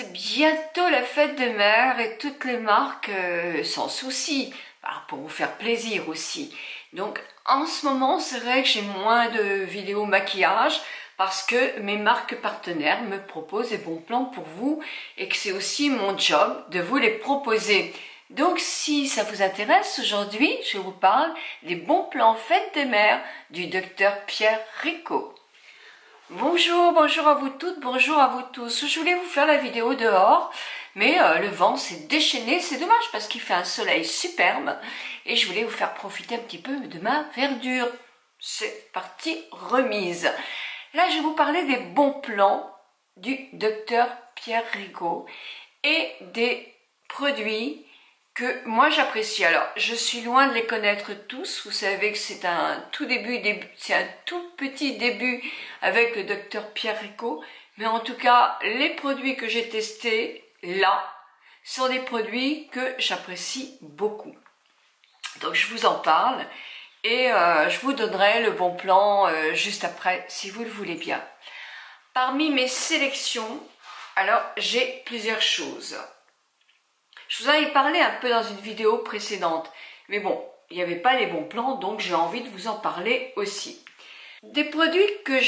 C'est bientôt la fête des mères et toutes les marques s'en soucient, pour vous faire plaisir aussi. Donc en ce moment, c'est vrai que j'ai moins de vidéos maquillage parce que mes marques partenaires me proposent des bons plans pour vous et que c'est aussi mon job de vous les proposer. Donc si ça vous intéresse, aujourd'hui, je vous parle des bons plans fête des mères du docteur Pierre Ricot. Bonjour, bonjour à vous toutes, bonjour à vous tous. Je voulais vous faire la vidéo dehors, mais le vent s'est déchaîné, c'est dommage parce qu'il fait un soleil superbe et je voulais vous faire profiter un petit peu de ma verdure. C'est parti, remise. Là, je vais vous parler des bons plans du docteur Pierre Ricot et des produits que moi j'apprécie. Alors, je suis loin de les connaître tous. Vous savez que c'est un tout petit début avec le docteur Pierre Ricot. Mais en tout cas, les produits que j'ai testés là sont des produits que j'apprécie beaucoup. Donc, je vous en parle et je vous donnerai le bon plan juste après, si vous le voulez bien. Parmi mes sélections, alors j'ai plusieurs choses. Je vous en ai parlé un peu dans une vidéo précédente, mais bon, il n'y avait pas les bons plans, donc j'ai envie de vous en parler aussi. Des produits que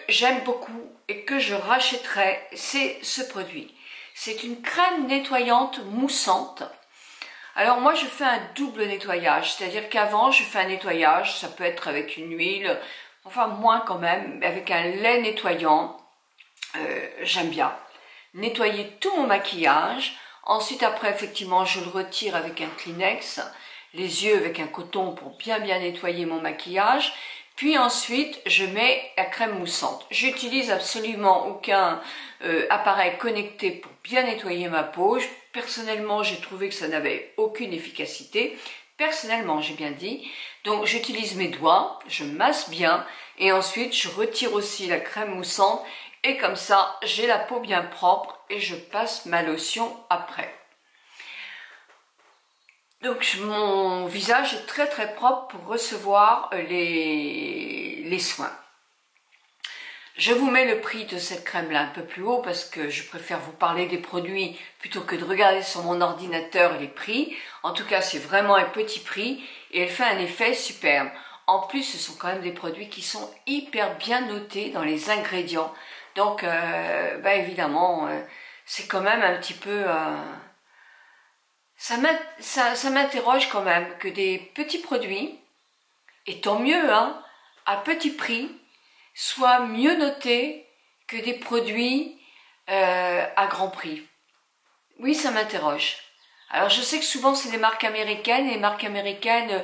j'aime beaucoup et que je rachèterai, c'est ce produit. C'est une crème nettoyante moussante. Alors moi je fais un double nettoyage, c'est-à-dire qu'avant je fais un nettoyage, ça peut être avec une huile, enfin moins quand même, avec un lait nettoyant, j'aime bien. Nettoyer tout mon maquillage, ensuite après effectivement je le retire avec un Kleenex, les yeux avec un coton pour bien nettoyer mon maquillage, puis ensuite je mets la crème moussante. J'utilise absolument aucun appareil connecté pour bien nettoyer ma peau. Personnellement j'ai trouvé que ça n'avait aucune efficacité, personnellement j'ai bien dit, donc j'utilise mes doigts, je masse bien et ensuite je retire aussi la crème moussante. Et comme ça, j'ai la peau bien propre et je passe ma lotion après. Donc mon visage est très propre pour recevoir les soins. Je vous mets le prix de cette crème-là un peu plus haut parce que je préfère vous parler des produits plutôt que de regarder sur mon ordinateur les prix. En tout cas, c'est vraiment un petit prix et elle fait un effet superbe. En plus, ce sont quand même des produits qui sont hyper bien notés dans les ingrédients. Donc, évidemment, c'est quand même un petit peu... ça m'interroge quand même que des petits produits, et tant mieux, hein, à petit prix, soient mieux notés que des produits à grand prix. Oui, ça m'interroge. Alors, je sais que souvent, c'est des marques américaines, et les marques américaines...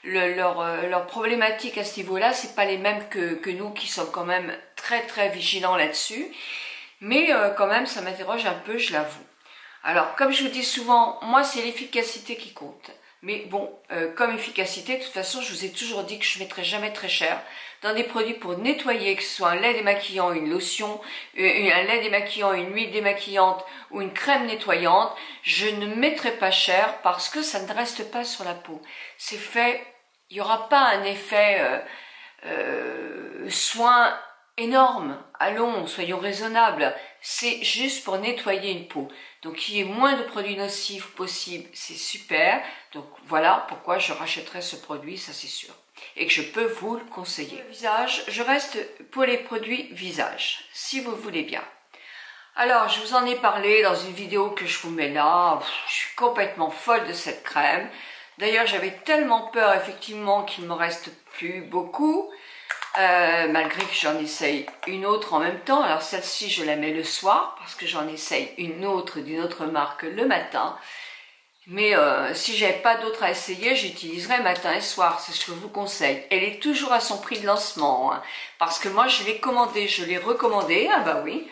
Leur problématique à ce niveau-là, c'est pas les mêmes que nous qui sommes quand même très vigilants là-dessus. Mais quand même, ça m'interroge un peu, je l'avoue. Alors, comme je vous dis souvent, moi, c'est l'efficacité qui compte. Mais bon, comme efficacité, de toute façon, je vous ai toujours dit que je ne mettrai jamais très cher dans des produits pour nettoyer, que ce soit un lait démaquillant, une lotion, un lait démaquillant, une huile démaquillante ou une crème nettoyante. Je ne mettrai pas cher parce que ça ne reste pas sur la peau. C'est fait, il n'y aura pas un effet soin énorme. Allons, soyons raisonnables. C'est juste pour nettoyer une peau. Donc, qu'il y ait moins de produits nocifs possible, c'est super. Donc, voilà pourquoi je rachèterai ce produit, ça c'est sûr. Et que je peux vous le conseiller. Le visage, je reste pour les produits visage, si vous voulez bien. Alors, je vous en ai parlé dans une vidéo que je vous mets là. Je suis complètement folle de cette crème. D'ailleurs, j'avais tellement peur, effectivement, qu'il ne me reste plus beaucoup. Malgré que j'en essaye une autre en même temps. Alors celle-ci je la mets le soir parce que j'en essaye une autre d'une autre marque le matin, mais si j'avais pas d'autre à essayer, j'utiliserai matin et soir, c'est ce que je vous conseille. Elle est toujours à son prix de lancement, hein, parce que moi je l'ai commandée, je l'ai recommandée. Ah bah oui,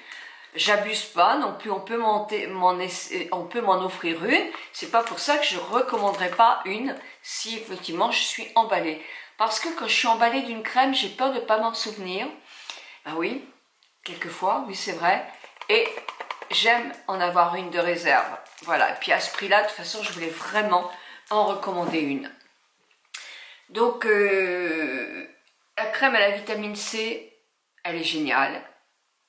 j'abuse pas non plus, on peut m'en offrir une. C'est pas pour ça que je recommanderais pas une si effectivement je suis emballée. Parce que quand je suis emballée d'une crème, j'ai peur de ne pas m'en souvenir. Ah oui, quelquefois, oui c'est vrai. Et j'aime en avoir une de réserve. Voilà, et puis à ce prix-là, de toute façon, je voulais vraiment en recommander une. Donc, la crème à la vitamine C, elle est géniale.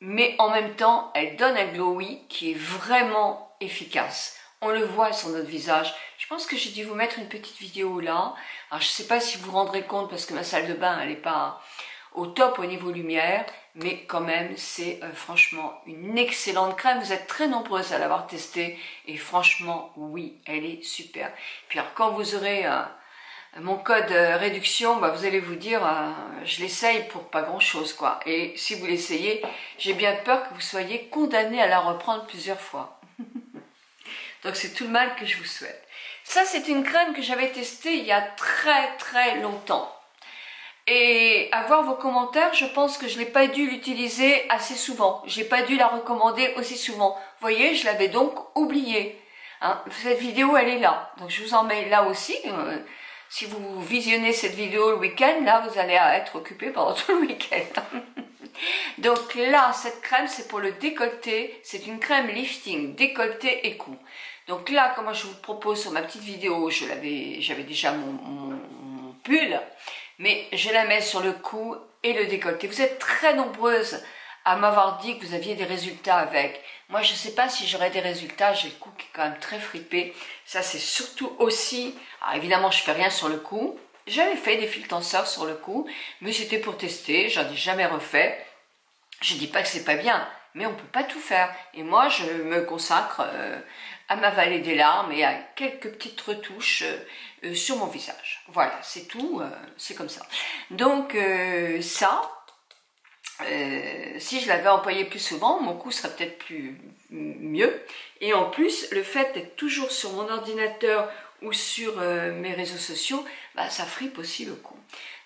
mais en même temps, elle donne un glowy qui est vraiment efficace. On le voit sur notre visage. Je pense que j'ai dû vous mettre une petite vidéo là. Alors, je ne sais pas si vous vous rendrez compte parce que ma salle de bain, elle n'est pas au top au niveau lumière, mais quand même, c'est franchement une excellente crème. Vous êtes très nombreuses à l'avoir testée et franchement, oui, elle est super. Puis alors, quand vous aurez mon code réduction, bah, vous allez vous dire, je l'essaye pour pas grand chose, quoi. Et si vous l'essayez, j'ai bien peur que vous soyez condamné à la reprendre plusieurs fois. Donc c'est tout le mal que je vous souhaite. Ça, c'est une crème que j'avais testée il y a très longtemps. Et à voir vos commentaires, je pense que je n'ai pas dû l'utiliser assez souvent. J'ai pas dû la recommander aussi souvent. Vous voyez, je l'avais donc oubliée. Hein, cette vidéo, elle est là. Donc je vous en mets là aussi. Si vous visionnez cette vidéo le week-end, là, vous allez être occupé pendant tout le week-end. Donc là, cette crème, c'est pour le décolleté. C'est une crème lifting, décolleté et cou. Donc là, comme je vous propose sur ma petite vidéo, j'avais déjà mon pull, mais je la mets sur le cou et le décolleté. Vous êtes très nombreuses à m'avoir dit que vous aviez des résultats avec. Moi, je ne sais pas si j'aurai des résultats. J'ai le cou qui est quand même très fripé. Ça, c'est surtout aussi... Alors, évidemment, je ne fais rien sur le cou. J'avais fait des fils tenseurs sur le cou, mais c'était pour tester. J'en ai jamais refait. Je ne dis pas que c'est pas bien, mais on ne peut pas tout faire. Et moi, je me consacre à m'avaler des larmes et à quelques petites retouches sur mon visage. Voilà, c'est tout, c'est comme ça. Donc si je l'avais employé plus souvent, mon cou serait peut-être mieux. Et en plus, le fait d'être toujours sur mon ordinateur ou sur mes réseaux sociaux, bah, ça fripe aussi le cou.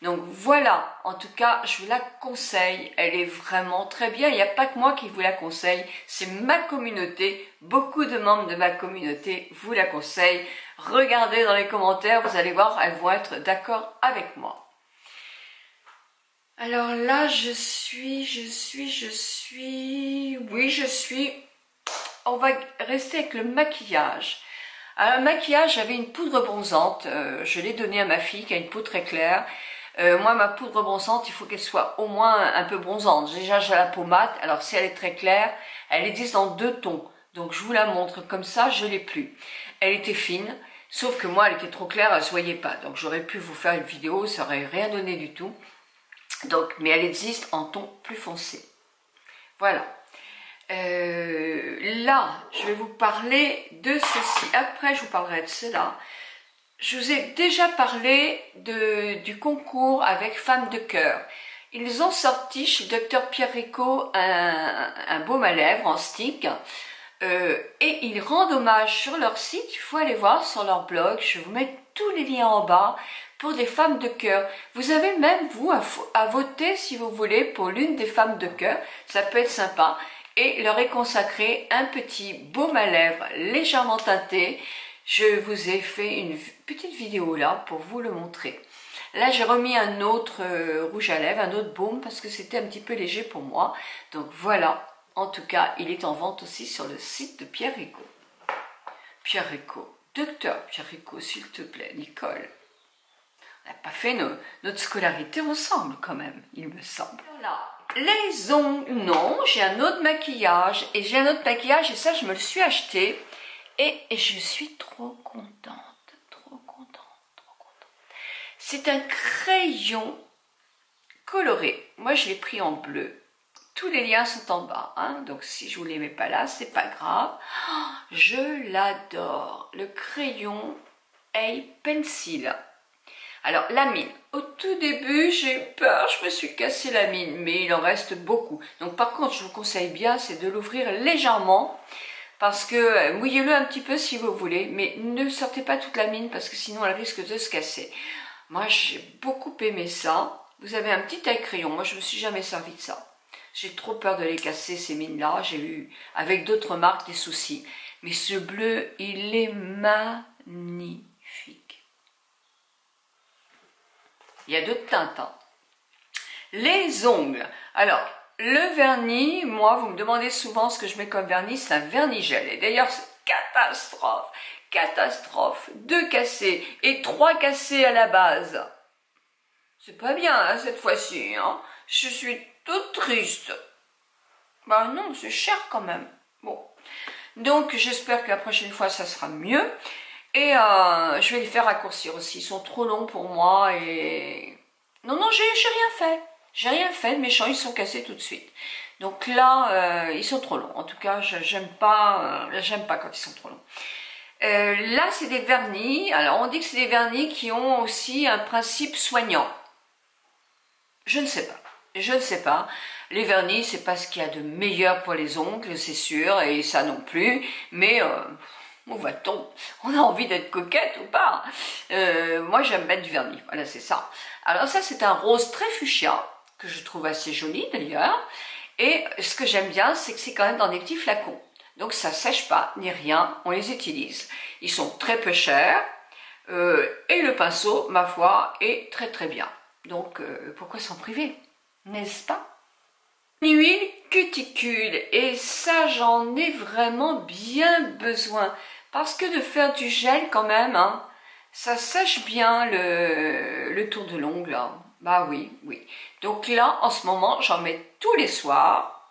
Donc voilà, en tout cas, je vous la conseille. Elle est vraiment très bien. Il n'y a pas que moi qui vous la conseille, c'est ma communauté. Beaucoup de membres de ma communauté vous la conseillent. Regardez dans les commentaires, vous allez voir, elles vont être d'accord avec moi. Alors là, on va rester avec le maquillage. Alors, le maquillage, j'avais une poudre bronzante, je l'ai donnée à ma fille qui a une peau très claire. Moi, ma poudre bronzante, il faut qu'elle soit au moins un peu bronzante. Déjà, j'ai la peau mate, alors si elle est très claire, elle existe en 2 tons. Donc, je vous la montre comme ça, je l'ai plus. Elle était fine, sauf que moi, elle était trop claire, elle ne se voyait pas. Donc, j'aurais pu vous faire une vidéo, ça n'aurait rien donné du tout. Donc, mais elle existe en ton plus foncé. Voilà. Là, je vais vous parler de ceci. Après, je vous parlerai de cela. Je vous ai déjà parlé du concours avec Femmes de Cœur. Ils ont sorti chez Dr Pierre Rico un baume à lèvres en stick. Et ils rendent hommage sur leur site. Il faut aller voir sur leur blog. Je vais vous mettre tous les liens en bas pour des femmes de cœur. Vous avez même, vous, à voter, si vous voulez, pour l'une des femmes de cœur. Ça peut être sympa. Et leur est consacré un petit baume à lèvres légèrement teinté. Je vous ai fait une petite vidéo là pour vous le montrer. Là, j'ai remis un autre rouge à lèvres, un autre baume, parce que c'était un petit peu léger pour moi. Donc voilà, en tout cas, il est en vente aussi sur le site de Pierre Rico. Pierre Rico, docteur Pierre Rico, s'il te plaît, Nicole. On n'a pas fait notre scolarité ensemble quand même, il me semble. Voilà. Les ongles, non, j'ai un autre maquillage, et ça je me le suis acheté, et je suis trop contente. C'est un crayon coloré, moi je l'ai pris en bleu, tous les liens sont en bas, hein, donc si je ne vous les mets pas là, c'est pas grave. Oh, je l'adore, le crayon A-Pencil. Alors, la mine. Au tout début, j'ai eu peur, je me suis cassé la mine, mais il en reste beaucoup. Donc, par contre, je vous conseille bien, c'est de l'ouvrir légèrement, parce que mouillez-le un petit peu si vous voulez, mais ne sortez pas toute la mine, parce que sinon, elle risque de se casser. Moi, j'ai beaucoup aimé ça. Vous avez un petit taille-crayon. Moi, je ne me suis jamais servi de ça. J'ai trop peur de les casser, ces mines-là. J'ai eu, avec d'autres marques, des soucis. Mais ce bleu, il est magnifique. Il y a d'autres teintes. Hein. Les ongles. Alors, le vernis, moi, vous me demandez souvent ce que je mets comme vernis, c'est un vernis gel. Et d'ailleurs, c'est catastrophe. Catastrophe. 2 cassés et 3 cassés à la base. C'est pas bien, hein, cette fois-ci. Hein. Je suis toute triste. Bah non, c'est cher quand même. Bon. Donc j'espère que la prochaine fois ça sera mieux. Et je vais les faire raccourcir aussi. Ils sont trop longs pour moi et... Non, non, j'ai rien fait. J'ai rien fait. Mes méchants, ils sont cassés tout de suite. Donc là, ils sont trop longs. En tout cas, j'aime pas quand ils sont trop longs. Là, c'est des vernis. Alors, on dit que c'est des vernis qui ont aussi un principe soignant. Je ne sais pas. Je ne sais pas. Les vernis, c'est pas ce qu'il y a de meilleur pour les ongles, c'est sûr, et ça non plus. Mais où va-t-on? On a envie d'être coquette ou pas? Moi, j'aime mettre du vernis. Voilà, c'est ça. Alors ça, c'est un rose très fuchsia, que je trouve assez joli d'ailleurs. Et ce que j'aime bien, c'est que c'est quand même dans des petits flacons. Donc ça sèche pas, ni rien, on les utilise. Ils sont très peu chers. Et le pinceau, ma foi, est très très bien. Donc pourquoi s'en priver? N'est-ce pas? Une huile cuticule, et ça j'en ai vraiment bien besoin, parce que de faire du gel quand même, hein, ça sèche bien le tour de l'ongle, hein. Bah oui, oui. Donc là, en ce moment, j'en mets tous les soirs,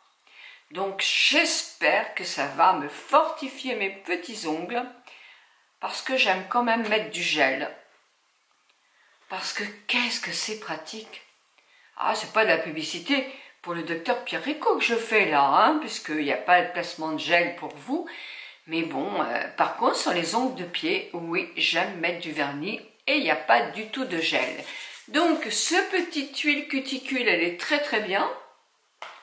donc j'espère que ça va me fortifier mes petits ongles, parce que j'aime quand même mettre du gel, parce que qu'est-ce que c'est pratique. Ah, c'est pas de la publicité pour le docteur Pierre Rico que je fais là, hein, puisqu'il n'y a pas de placement de gel pour vous. Mais bon, par contre, sur les ongles de pied, oui, j'aime mettre du vernis et il n'y a pas du tout de gel. Donc, ce petit huile cuticule, elle est très très bien.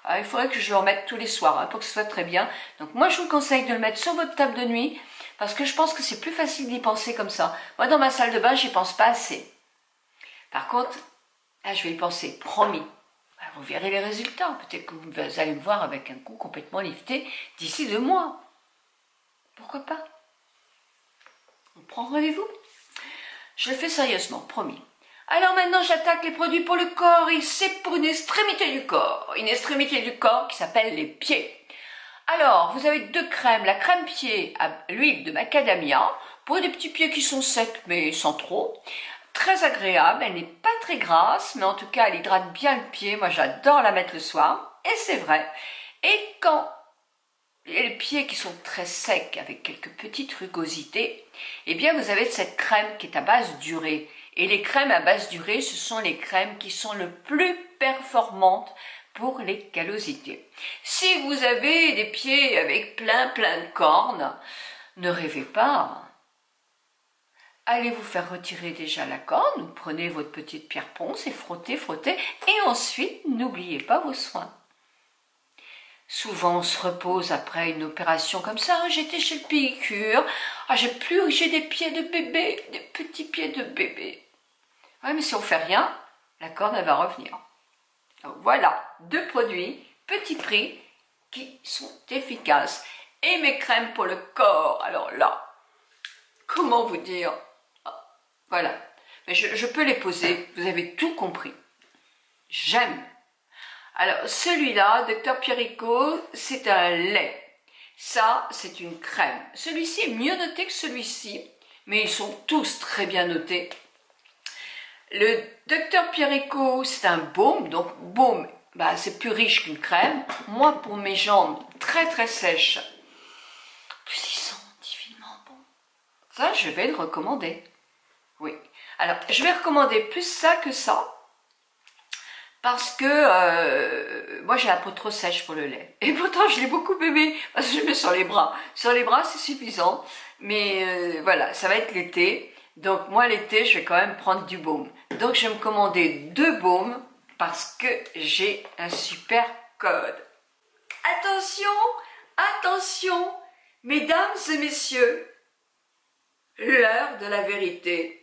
Ah, il faudrait que je le remette tous les soirs, hein, pour que ce soit très bien. Donc, moi, je vous conseille de le mettre sur votre table de nuit, parce que je pense que c'est plus facile d'y penser comme ça. Moi, dans ma salle de bain, j'y pense pas assez. Par contre, là, je vais y penser, promis. Vous verrez les résultats. Peut-être que vous allez me voir avec un cou complètement lifté d'ici 2 mois. Pourquoi pas? On prend rendez-vous. Je le fais sérieusement, promis. Alors maintenant, j'attaque les produits pour le corps et c'est pour une extrémité du corps. Une extrémité du corps qui s'appelle les pieds. Alors, vous avez 2 crèmes. La crème pied à l'huile de macadamia pour des petits pieds qui sont secs mais sans trop. Très agréable, elle n'est pas très grasse, mais en tout cas elle hydrate bien le pied, moi j'adore la mettre le soir, et c'est vrai. Et quand les pieds qui sont très secs, avec quelques petites rugosités, eh bien vous avez cette crème qui est à base d'urée. Et les crèmes à base d'urée, ce sont les crèmes qui sont le plus performantes pour les callosités. Si vous avez des pieds avec plein de cornes, ne rêvez pas. Allez vous faire retirer déjà la corne, vous prenez votre petite pierre ponce et frottez, frottez, et ensuite n'oubliez pas vos soins. Souvent on se repose après une opération comme ça, hein, j'étais chez le pédicure, j'ai des pieds de bébé, des petits pieds de bébé. Ouais, mais si on fait rien, la corne elle va revenir. Donc voilà, 2 produits, petit prix, qui sont efficaces. Et mes crèmes pour le corps, alors là, comment vous dire? Voilà, mais je peux les poser, vous avez tout compris. J'aime. Alors, celui-là, Dr Pierrico, c'est un lait. Ça, c'est une crème. Celui-ci est mieux noté que celui-ci, mais ils sont tous très bien notés. Le Dr Pierrico, c'est un baume, donc baume, bah, c'est plus riche qu'une crème. Moi, pour mes jambes très sèches, plus ils sont divinement bons. Ça, je vais le recommander. Oui, alors je vais recommander plus ça que ça, parce que moi j'ai la peau trop sèche pour le lait. Et pourtant je l'ai beaucoup aimé, parce que je le mets sur les bras. Sur les bras c'est suffisant, mais voilà, ça va être l'été. Donc moi l'été je vais quand même prendre du baume. Donc je vais me commander 2 baumes, parce que j'ai un super code. Attention, attention, mesdames et messieurs, l'heure de la vérité.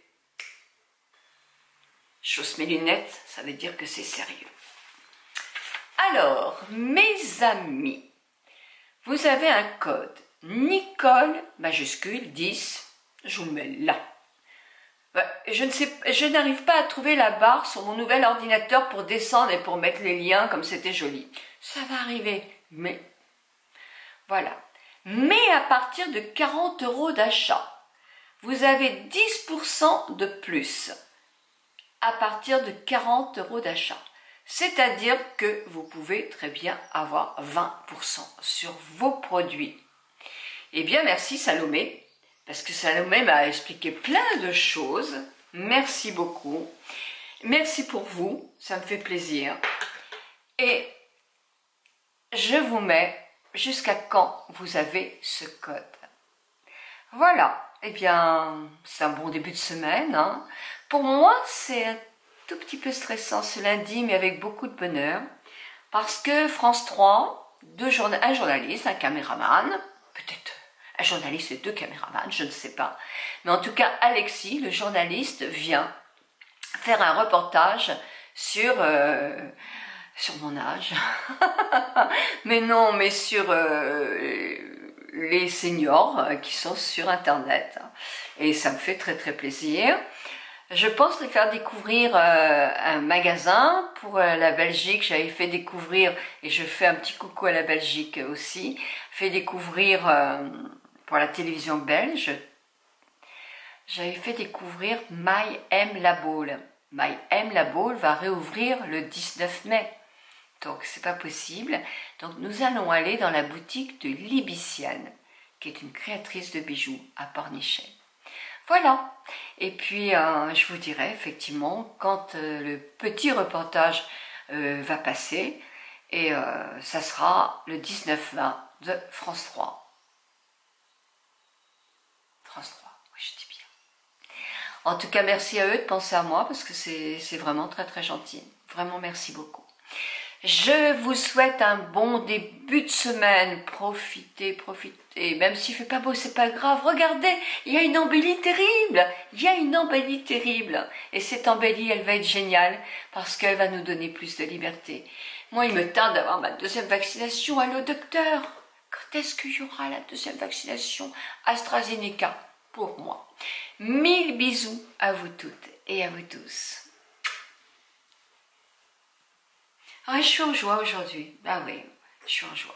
Je hausse mes lunettes, ça veut dire que c'est sérieux. Alors, mes amis, vous avez un code Nicole, majuscule, 10, je vous le mets là. Je n'arrive pas à trouver la barre sur mon nouvel ordinateur pour descendre et pour mettre les liens comme c'était joli. Ça va arriver, mais voilà. Mais à partir de 40 € d'achat, vous avez 10% de plus. À partir de 40 € d'achat. C'est-à-dire que vous pouvez très bien avoir 20% sur vos produits. Eh bien, merci Salomé, parce que Salomé m'a expliqué plein de choses. Merci beaucoup. Merci pour vous, ça me fait plaisir. Et je vous mets jusqu'à quand vous avez ce code. Voilà, eh bien, c'est un bon début de semaine. Hein. Pour moi, c'est un tout petit peu stressant ce lundi, mais avec beaucoup de bonheur. Parce que France 3, un journaliste, un caméraman, peut-être un journaliste et 2 caméramans, je ne sais pas. Mais en tout cas, Alexis, le journaliste, vient faire un reportage sur mon âge. Mais non, mais sur les seniors qui sont sur Internet. Et ça me fait très très plaisir. Je pense lui faire découvrir un magasin pour la Belgique. J'avais fait découvrir, et je fais un petit coucou à la Belgique aussi, fait découvrir pour la télévision belge, j'avais fait découvrir My M La Baule. My M La Baule va réouvrir le 19 mai. Donc c'est pas possible. Donc nous allons aller dans la boutique de Libicienne, qui est une créatrice de bijoux à Pornichet. Voilà. Et puis je vous dirai effectivement quand le petit reportage va passer. Et ça sera le 19-20 de France 3. France 3, oui je dis bien. En tout cas merci à eux de penser à moi parce que c'est vraiment très très gentil. Vraiment merci beaucoup. Je vous souhaite un bon début de semaine. Profitez, profitez. Même s'il ne fait pas beau, c'est pas grave. Regardez, il y a une embellie terrible. Il y a une embellie terrible. Et cette embellie, elle va être géniale parce qu'elle va nous donner plus de liberté. Moi, il me tarde d'avoir ma 2e vaccination. Allô, docteur? Quand est-ce qu'il y aura la 2e vaccination AstraZeneca pour moi? 1000 bisous à vous toutes et à vous tous. Ah, je suis en joie aujourd'hui. Ah oui, je suis en joie.